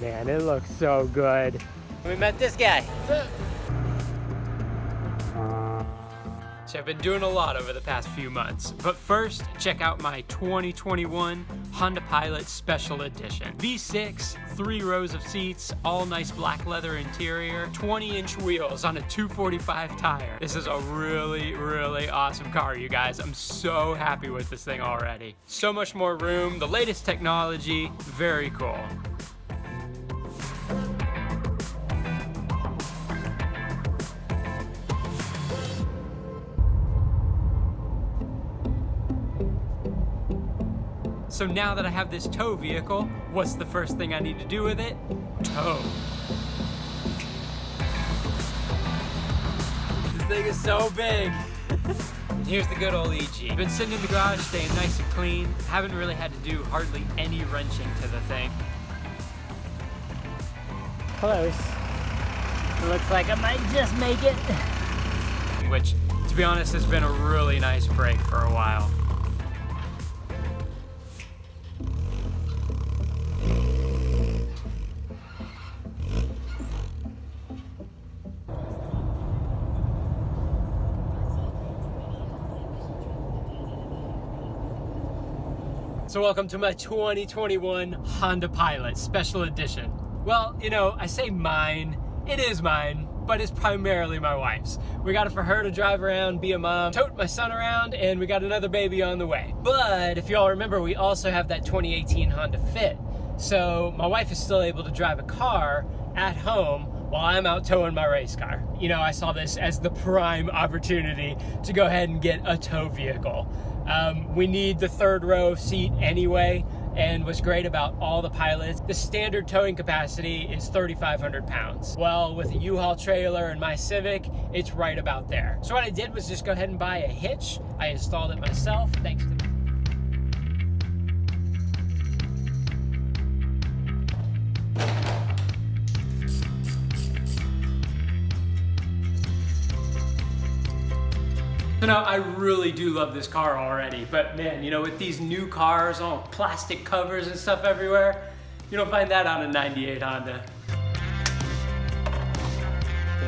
man, it looks so good. We met this guy. So I've been doing a lot over the past few months, but first, check out my 2021 Honda Pilot Special Edition. V6, 3 rows of seats, all nice black leather interior, 20-inch wheels on a 245 tire. This is a really, really awesome car, you guys. I'm so happy with this thing already. So much more room, the latest technology, very cool. So now that I have this tow vehicle, what's the first thing I need to do with it? Tow. This thing is so big. Here's the good old EG. Been sitting in the garage, staying nice and clean. Haven't really had to do hardly any wrenching to the thing. Close. It looks like I might just make it. Which, to be honest, has been a really nice break for a while. So welcome to my 2021 Honda Pilot Special Edition. Well, you know, I say mine, it is mine, but it's primarily my wife's. We got it for her to drive around, be a mom, tote my son around, and we got another baby on the way. But if y'all remember, we also have that 2018 Honda Fit. So my wife is still able to drive a car at home while I'm out towing my race car. You know, I saw this as the prime opportunity to go ahead and get a tow vehicle. We need the 3rd row seat anyway, and what's great about all the Pilots, the standard towing capacity is 3,500 pounds. Well, with a U-Haul trailer and my Civic, it's right about there. So what I did was just go ahead and buy a hitch. I installed it myself, thanks to So now, I really do love this car already, but man, you know, with these new cars, all plastic covers and stuff everywhere, you don't find that on a 98 Honda.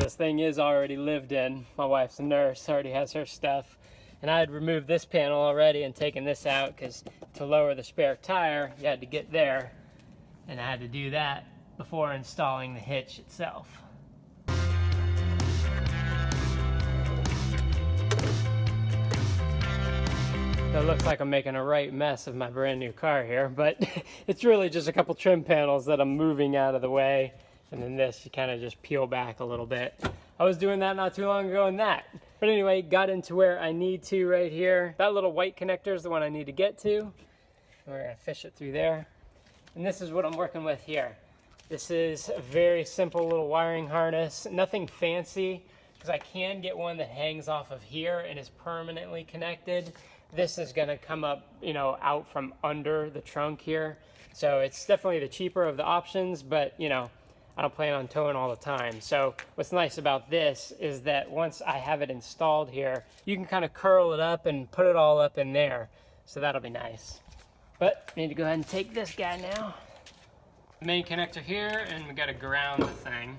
This thing is already lived in. My wife's a nurse, already has her stuff. And I had removed this panel already and taken this out because to lower the spare tire, you had to get there. And I had to do that before installing the hitch itself. So it looks like I'm making a right mess of my brand new car here, but it's really just a couple trim panels that I'm moving out of the way. And then this, you kind of just peel back a little bit. I was doing that not too long ago in that. But anyway, got into where I need to right here. That little white connector is the one I need to get to. We're gonna fish it through there. And this is what I'm working with here. This is a very simple little wiring harness, nothing fancy, because I can get one that hangs off of here and is permanently connected. This is gonna come up, you know, out from under the trunk here. So it's definitely the cheaper of the options, but you know, I don't plan on towing all the time. So what's nice about this is that once I have it installed here, you can kind of curl it up and put it all up in there. So that'll be nice. But I need to go ahead and take this guy now. Main connector here, and we gotta ground the thing.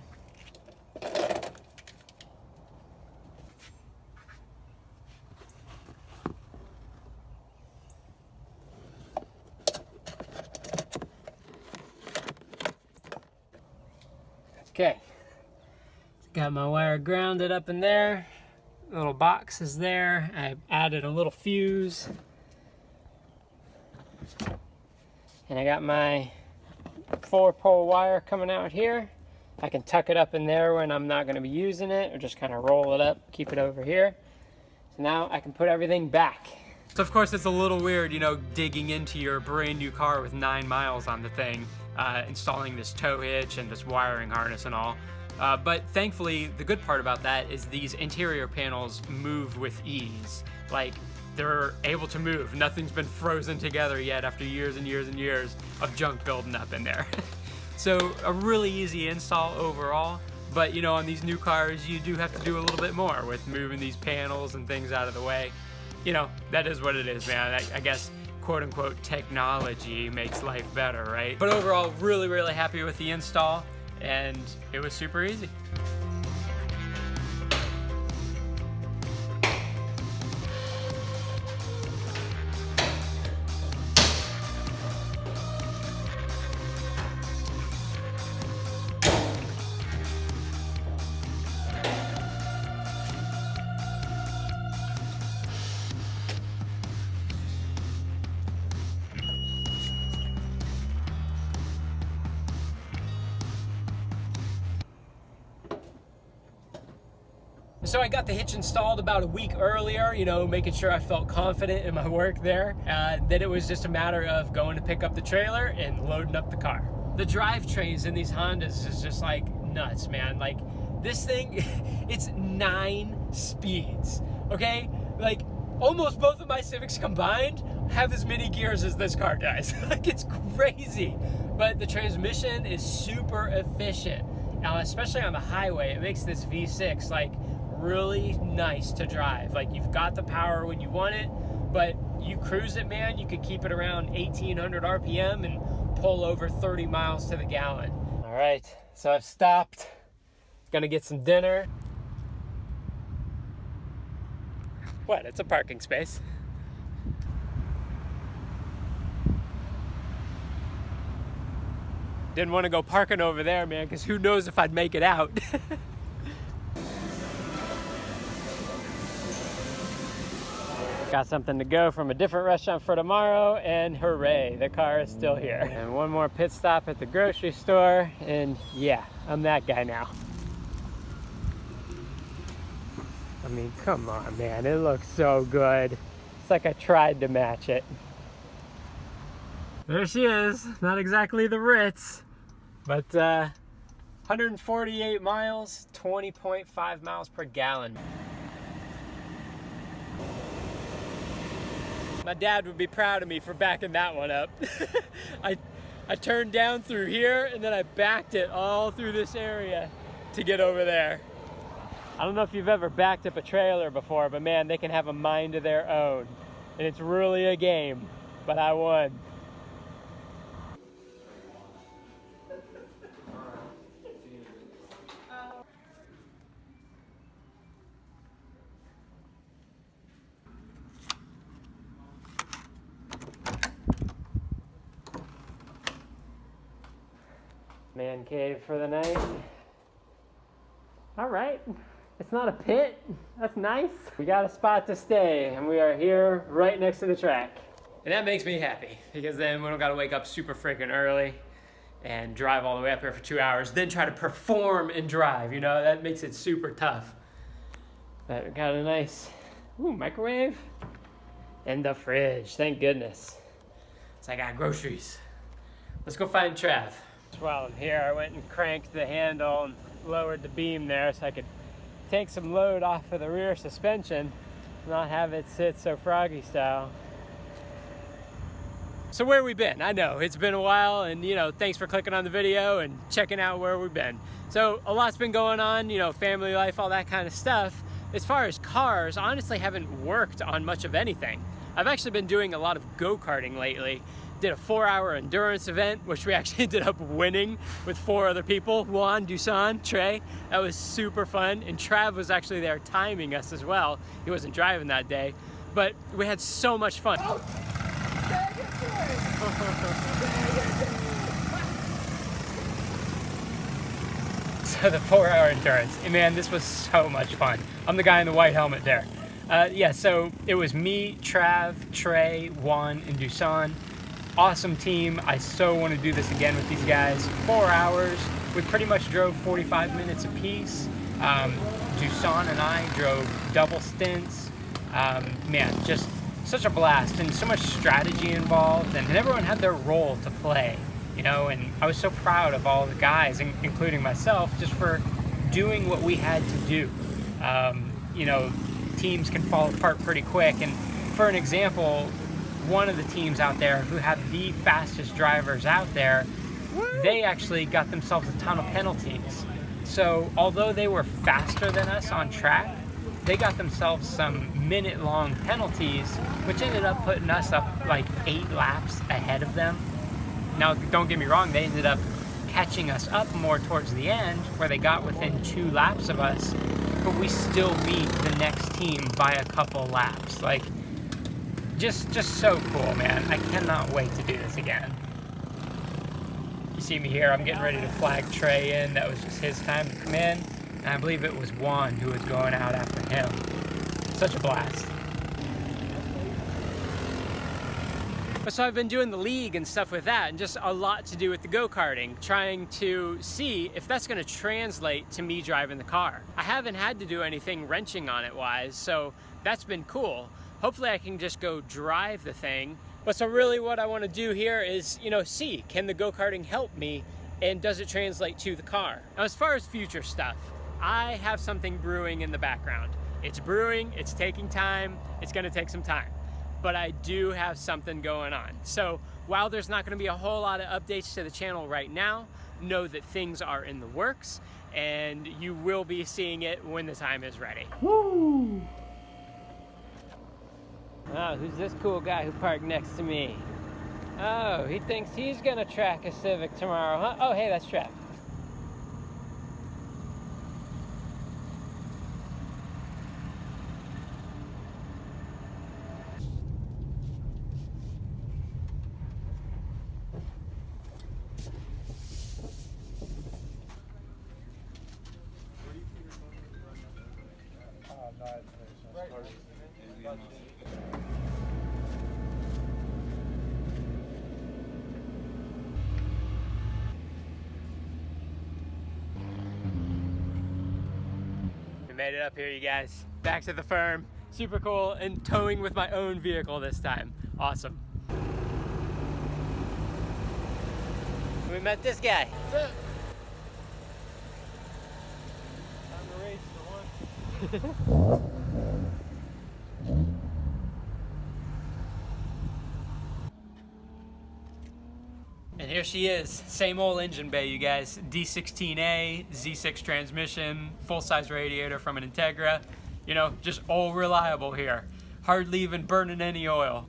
Okay, got my wire grounded up in there. Little box is there. I added a little fuse. And I got my 4-pole wire coming out here. I can tuck it up in there when I'm not gonna be using it, or just kind of roll it up, keep it over here. So now I can put everything back. So of course it's a little weird, you know, digging into your brand new car with 9 miles on the thing. Installing this tow hitch and this wiring harness and all. But thankfully, the good part about that is these interior panels move with ease. Like, they're able to move. Nothing's been frozen together yet after years and years and years of junk building up in there. So a really easy install overall. But you know, on these new cars, you do have to do a little bit more with moving these panels and things out of the way. You know, that is what it is, man. I guess quote-unquote technology makes life better, right? But overall, really happy with the install, and it was super easy. So I got the hitch installed about a week earlier, you know, making sure I felt confident in my work there. Then it was just a matter of going to pick up the trailer and loading up the car. The drivetrains in these Hondas is just like nuts, man. Like this thing, it's 9 speeds, okay? Like almost both of my Civics combined have as many gears as this car does. Like it's crazy, but the transmission is super efficient. Now, especially on the highway, it makes this V6 like really nice to drive. Like you've got the power when you want it, but you cruise it, man, you could keep it around 1800 RPM and pull over 30 miles to the gallon. All right, so I've stopped. Gonna get some dinner. What? It's a parking space. Didn't want to go parking over there, man, because who knows if I'd make it out. Got something to go from a different restaurant for tomorrow, and hooray, the car is still here. And one more pit stop at the grocery store, and yeah, I'm that guy now. I mean, come on, man, it looks so good. It's like I tried to match it. There she is, not exactly the Ritz, but 148 miles, 20.5 miles per gallon. My dad would be proud of me for backing that one up. I turned down through here and then I backed it all through this area to get over there. I don't know if you've ever backed up a trailer before, but man, they can have a mind of their own. And it's really a game, but I won. Man cave for the night. All right, it's not a pit, that's nice. We got a spot to stay and we are here right next to the track. And that makes me happy because then we don't gotta wake up super freaking early and drive all the way up here for 2 hours, then try to perform and drive, you know, that makes it super tough. But we got a nice microwave and the fridge, thank goodness. So I got groceries. Let's go find Trav. While I'm here, I went and cranked the handle and lowered the beam there so I could take some load off of the rear suspension, not have it sit so froggy style. So where we been? I know it's been a while, and you know, thanks for clicking on the video and checking out where we've been. So a lot's been going on, you know, family life, all that kind of stuff. As far as cars, I honestly haven't worked on much of anything. I've actually been doing a lot of go-karting lately. Did a 4-hour endurance event, which we actually ended up winning with 4 other people, Juan, Dusan, Trey. That was super fun, and Trav was actually there timing us as well. He wasn't driving that day, but we had so much fun. Oh. So the 4-hour endurance, and man, this was so much fun. I'm the guy in the white helmet there. Yeah, so it was me, Trav, Trey, Juan, and Dusan. Awesome team. I so want to do this again with these guys. 4 hours. We pretty much drove 45 minutes apiece. Dusan and I drove double stints. Man, just such a blast and so much strategy involved, and everyone had their role to play, you know, and I was so proud of all the guys, including myself, just for doing what we had to do. You know, teams can fall apart pretty quick, and for an example, one of the teams out there who had the fastest drivers out there, they actually got themselves a ton of penalties. So although they were faster than us on track, they got themselves some minute-long penalties, which ended up putting us up like 8 laps ahead of them. Now, don't get me wrong, they ended up catching us up more towards the end, where they got within 2 laps of us, but we still beat the next team by a couple laps. Like, just so cool, man. I cannot wait to do this again. You see me here, I'm getting ready to flag Trey in. That was just his time to come in. And I believe it was Juan who was going out after him. Such a blast. So I've been doing the league and stuff with that, and just a lot to do with the go-karting, trying to see if that's gonna translate to me driving the car. I haven't had to do anything wrenching on it wise, so that's been cool. Hopefully I can just go drive the thing. But so really what I wanna do here is, you know, see, can the go-karting help me, and does it translate to the car? Now, as far as future stuff, I have something brewing in the background. It's brewing, it's taking time, it's gonna take some time. But I do have something going on. So while there's not gonna be a whole lot of updates to the channel right now, know that things are in the works, and you will be seeing it when the time is ready. Woo! Oh, who's this cool guy who parked next to me? Oh, he thinks he's gonna track a Civic tomorrow, huh? Oh, hey, that's Trev. We made it up here, you guys. Back to the firm. Super cool, and towing with my own vehicle this time. Awesome. We met this guy. What's up? Time to race for one. And here she is, same old engine bay, you guys. D16A, Z6 transmission, full-size radiator from an Integra. You know, just all reliable here. Hardly even burning any oil.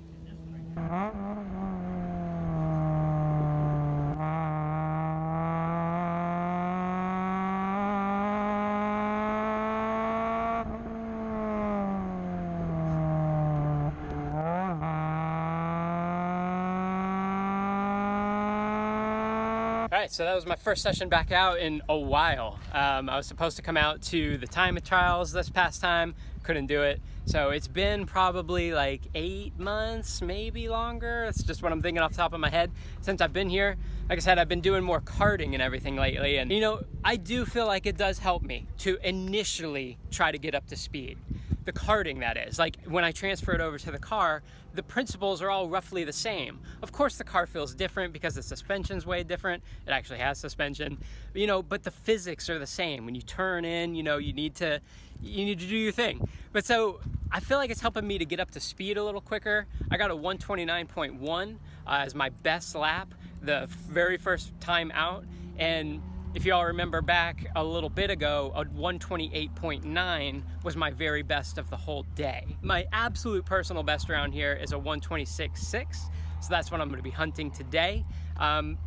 All right, so that was my first session back out in a while. I was supposed to come out to the time trials this past time, couldn't do it. So it's been probably like 8 months, maybe longer. It's just what I'm thinking off the top of my head since I've been here. Like I said, I've been doing more karting and everything lately. And you know, I do feel like it does help me to initially try to get up to speed. The karting, that is. Like when I transfer it over to the car, the principles are all roughly the same. Of course the car feels different because the suspension's way different. It actually has suspension, you know, but the physics are the same. When you turn in, you know, you need to do your thing. But so I feel like it's helping me to get up to speed a little quicker. I got a 129.1 as my best lap the very first time out, and if y'all remember back a little bit ago, a 128.9 was my very best of the whole day. My absolute personal best around here is a 126.6, so that's what I'm gonna be hunting today.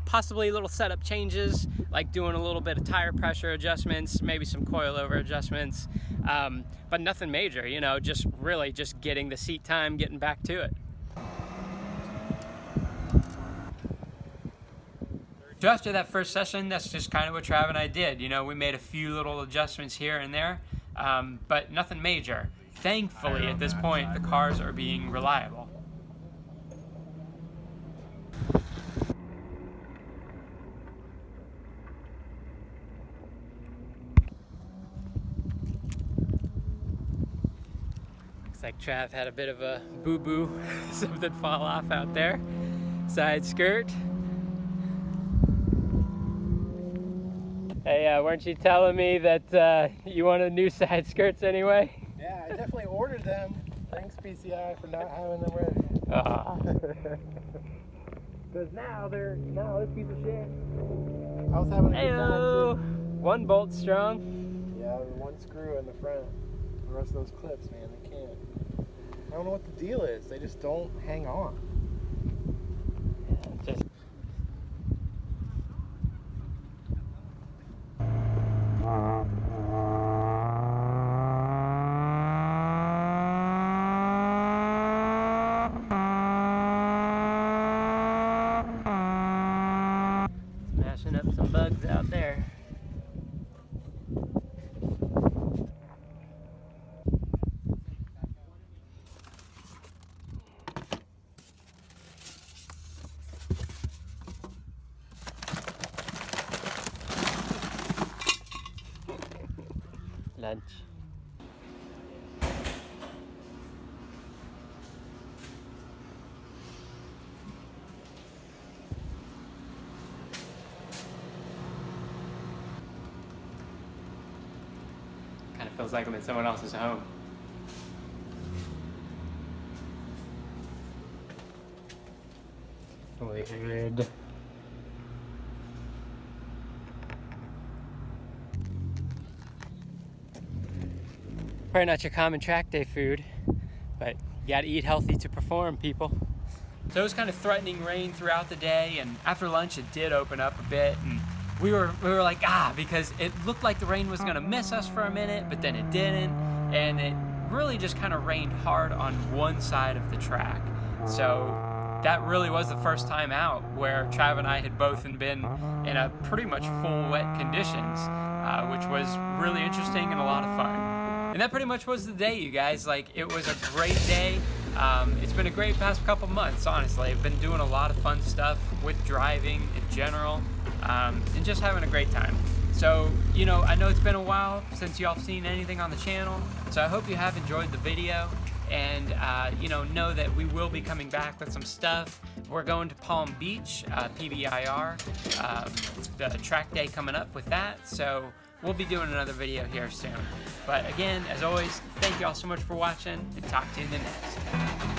Possibly little setup changes, like doing a little bit of tire pressure adjustments, maybe some coilover adjustments, but nothing major, you know, just really just getting the seat time, getting back to it. So after that first session, that's just kind of what Trav and I did. You know, we made a few little adjustments here and there, but nothing major. Thankfully, at this point, the cars are being reliable. Looks like Trav had a bit of a boo-boo, something fall off out there. Side skirt. Hey, weren't you telling me that you wanted new side skirts anyway? Yeah, I definitely ordered them. Thanks PCI for not having them ready. Because now they're a piece of shit. I was having a good time too. 1 bolt strong. Yeah, 1 screw in the front. the rest of those clips, man. They can't. I don't know what the deal is. They just don't hang on. Just smashing up some bugs out there. Lunch. Kind of feels like I'm in someone else's home. Weird. Probably not your common track day food, but you gotta eat healthy to perform, people. So it was kind of threatening rain throughout the day, and after lunch it did open up a bit, and we were like, because it looked like the rain was gonna miss us for a minute, but then it didn't, and it really just kind of rained hard on one side of the track. So that really was the first time out where Trav and I had both been in a pretty much full wet conditions, which was really interesting and a lot of fun. And that pretty much was the day, you guys. Like, it was a great day. It's been a great past couple months, honestly. I've been doing a lot of fun stuff with driving in general, and just having a great time. So, you know, I know it's been a while since y'all have seen anything on the channel, so I hope you have enjoyed the video, and you know that we will be coming back with some stuff. We're going to Palm Beach, PBIR, the track day coming up with that, so we'll be doing another video here soon. But again, as always, thank you all so much for watching, and talk to you in the next.